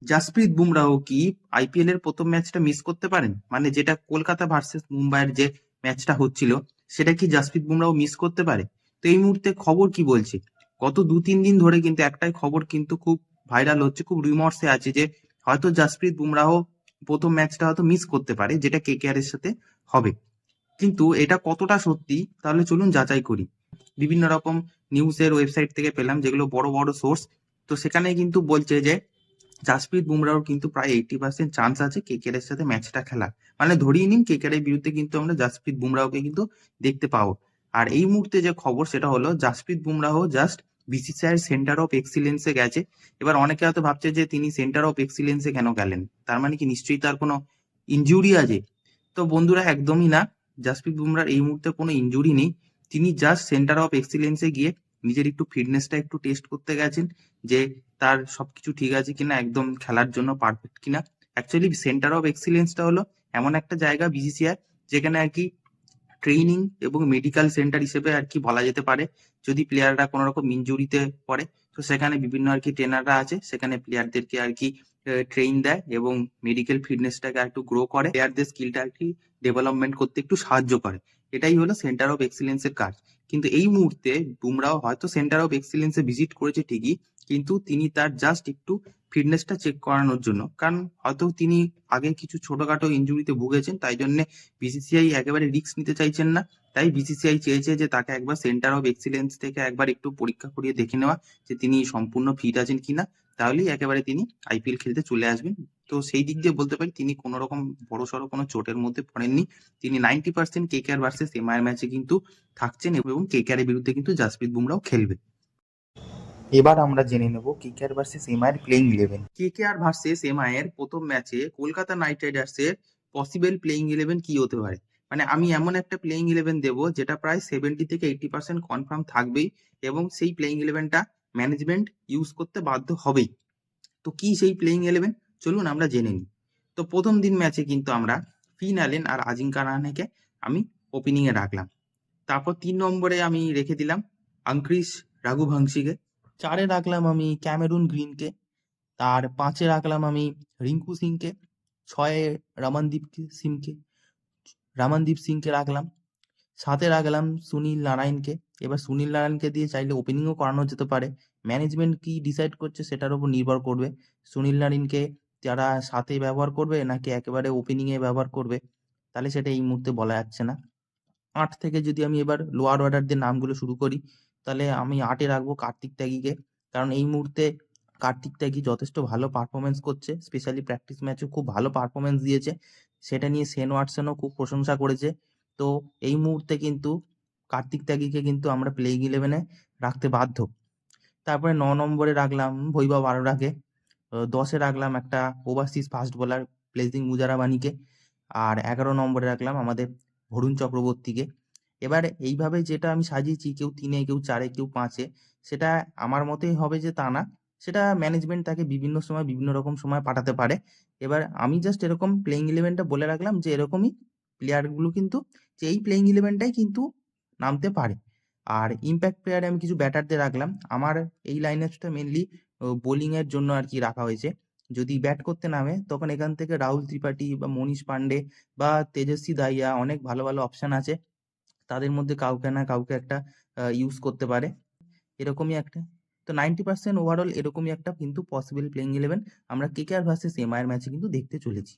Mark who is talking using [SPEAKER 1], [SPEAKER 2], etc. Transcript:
[SPEAKER 1] জাসপ্রীত বুমরাহ কি আইপিএল এর প্রথম ম্যাচটা মিস করতে পারেন? মানে যেটা কলকাতা ভার্সেস মুম্বাইয়ের যে ম্যাচটা হচ্ছিল, সেটা কি জাসপ্রীত বুমরাহ মিস করতে পারে? তো এই মুহূর্তে খবর কি বলছে? গত 2-3 দিন ধরে কিন্তু একটাই খবর কিন্তু খুব ভাইরাল হচ্ছে, খুব রিমর্সে আছে যে হয়তো জাসপ্রীত বুমরাহ প্রথম ম্যাচটা হয়তো মিস করতে পারে, যেটা কেকেআর এর সাথে হবে। কিন্তু এটা কতটা সত্যি, তাহলে চলুন যাচাই করি। বিভিন্ন রকম নিউজের ওয়েবসাইট থেকে পেলাম, যেগুলো বড় বড় সোর্স। তো সেখানে কিন্তু বলছে যে জাসপ্রীত বুমরাহর কিন্তু প্রায় 80% চান্স আছে কেকেআর এর সাথে ম্যাচটা খেলার। মানে ধরিয়ে নিন কেকেআর এর বিরুদ্ধে কিন্তু আমরা জাসপ্রীত বুমরাহকে কিন্তু দেখতে পাবো। আর এই মুহূর্তে যে খবর সেটা হলো Jasprit Bumrah just BCCI centre of এক্সিলেন্সে গেছে। এবার অনেকে হয়তো ভাবছে যে তিনি সেন্টার অফ এক্সিলেন্সে কেন গেলেন, তার মানে কি নিশ্চয়ই তার কোনো ইনজুরি আছে? তো বন্ধুরা, একদমই না। জাসপ্রীত বুমরাহর এই মুহূর্তে কোনো ইনজুরি নেই। তিনি জাস্ট সেন্টার অফ এক্সিলেন্সে গিয়ে নিজের একটু ফিটনেসটা একটু টেস্ট করতে গেছেন, যে তার সবকিছু ঠিক আছে কিনা, একদম খেলার জন্য পারফেক্ট কিনা। অ্যাকচুয়ালি সেন্টার অফ এক্সিলেন্সটা হলো এমন একটা জায়গা বিসিসিআই, যেখানে আর কি ট্রেনিং এবং মেডিকেল সেন্টার হিসেবে আর কি বলা যেতে পারে। যদি প্লেয়াররা কোনো রকম ইনজুরিতে পড়ে, তো সেখানে বিভিন্ন আর কি ট্রেনাররা আছে, সেখানে প্লেয়ারদেরকে আর কি ট্রেন দেয় এবং মেডিকেল ফিটনেসটাকে একটু গ্রো করে, প্লেয়ারদের স্কিলটা আর কি ডেভেলপমেন্ট করতে একটু সাহায্য করে। এটাই হলো সেন্টার অফ এক্সিলেন্সের কাজ। কিন্তু এই মুহূর্তে বুমরাও হয়তো সেন্টার অফ এক্সিলেন্সে ভিজিট করেছে ঠিকই, কিন্তু তিনি তার জাস্ট একটু ফিটনেসটা চেক করানোর জন্য, কারণ হয়তো তিনি আগে কিছু ছোটখাটো ইনজুরিতে ভুগেছেন, তাই জন্য বিসিসিআই একেবারে রিস্ক নিতে চাইছেন না। তাই বিসিসিআই চেয়েছে যে তাকে একবার সেন্টার অফ এক্সিলেন্স থেকে একবার একটু পরীক্ষা করিয়ে দেখে নেওয়া, যে তিনি সম্পূর্ণ ফিট আছেন কিনা। তাহলেই একেবারে তিনি আইপিএল খেলতে চলে আসবেন। তো সেই দিক দিয়ে বলতে পারি তিনি কোনো রকম বড়সড় কোনো চোটের মধ্যে পড়েননি। তিনি 90% কেকেআর ভার্সেস এমআই ম্যাচে কিন্তু থাকছেন, এবং কেকেআর এর বিরুদ্ধে কিন্তু জাসপ্রীত বুমরাহ খেলবে।
[SPEAKER 2] এবার আমরা জেনে নেব কেকেআর ভার্সেস এমআই এর প্লেইং 11।
[SPEAKER 1] কেকেআর ভার্সেস এমআই এর প্রথম ম্যাচে কলকাতা নাইট রাইডার্সের পসিবল প্লেইং 11 কি হতে পারে। মানে আমি এমন একটা প্লেইং 11 দেবো যেটা প্রায় 70 থেকে 80% কনফার্ম থাকবেই, এবং সেই প্লেইং 11টা ম্যানেজমেন্ট ইউজ করতে বাধ্য হবেই। তো কি সেই প্লেইং 11, চলুন আমরা জেনে নিই। তো প্রথম দিন ম্যাচে কিন্তু আমরা ফিন অ্যালেন আর আজিঙ্কা রাহানেকে আমি ওপেনিং এ রাখলাম। তারপর 3 নম্বরে আমি রেখে দিলাম আঙ্ক্রিস রাঘুবংশীকে। 4-এ রাখলাম আমি ক্যামেরুন গ্রিনকে। তার 5-এ রাখলাম আমি রিঙ্কু সিংকে। 6-এ সিংকে রামানদীপ সিংকে রাখলাম। 7-এ রাখলাম সুনীল নারায়ণকে। এবার সুনীল নারায়ণকে দিয়ে চাইলে ওপেনিংও করানো যেতে পারে। ম্যানেজমেন্ট কি ডিসাইড করছে সেটার উপর নির্ভর করবে, সুনীল নারায়ণকে যারা 7-এ ব্যবহার করবে নাকি একেবারে ওপেনিং এ ব্যবহার করবে, তাহলে সেটা এই মুহূর্তে বলা যাচ্ছে না। 8 থেকে যদি আমি এবার লোয়ার অর্ডারদের নামগুলো শুরু করি, তাহলে আমি 8-এ রাখবো কার্তিক ত্যাগীকে। কারণ এই মুহূর্তে কার্তিক ত্যাগী যথেষ্ট ভালো পারফরমেন্স করছে, স্পেশালি প্র্যাকটিস ম্যাচে খুব ভালো পারফরমেন্স দিয়েছে। সেটা নিয়ে শেন ওয়াটসনও খুব প্রশংসা করেছে। তো এই মুহূর্তে কিন্তু কার্তিক ত্যাগীকে কিন্তু আমরা প্লেইং 11-এ রাখতে বাধ্য। তারপরে 9 নম্বরে রাখলাম বৈভব আরোরাকে। 10-এ রাখলাম একটা ওভারসিজ ফাস্ট বোলার ব্লেজিং মুজারাবানিকে। আর 11 নম্বরে রাখলাম আমাদের বরুণ চক্রবর্তীকে। এবার এইভাবে যেটা আমি সাজিয়েছি, কেউ 3-এ, কেউ 4-এ, কেউ 5-এ, সেটা আমার মতেই হবে যে তা না। সেটা ম্যানেজমেন্ট তাকে বিভিন্ন সময় বিভিন্ন রকম সময় পাঠাতে পারে। এবার আমি জাস্ট এরকম প্লেইং 11টা বলে রাখলাম যে এরকমই প্লেয়ারগুলো কিন্তু, যে এই প্লেইং 11টাই কিন্তু নামতে পারে। আর ইমপ্যাক্ট প্লেয়ারে আমি কিছু ব্যাটারদের রাখলাম। আমার এই লাইনআপটা মেনলি বোলিং এর জন্য আর কি রাখা হয়েছে। যদি ব্যাট করতে নামে তখন এখান থেকে রাহুল ত্রিপাঠী বা মনীষ পান্ডে বা তেজস্বী দাহিয়া, অনেক ভালো ভালো অপশন আছে। তাদের মধ্যে কাউকে না কাউকে একটা ইউজ করতে পারে, এরকমই একটা। তো 90% ওভারঅল এরকমই একটা কিন্তু পসিবল প্লেইং 11 আমরা কেকেআর ভার্সেস এমআই এর ম্যাচে কিন্তু দেখতে চলেছি।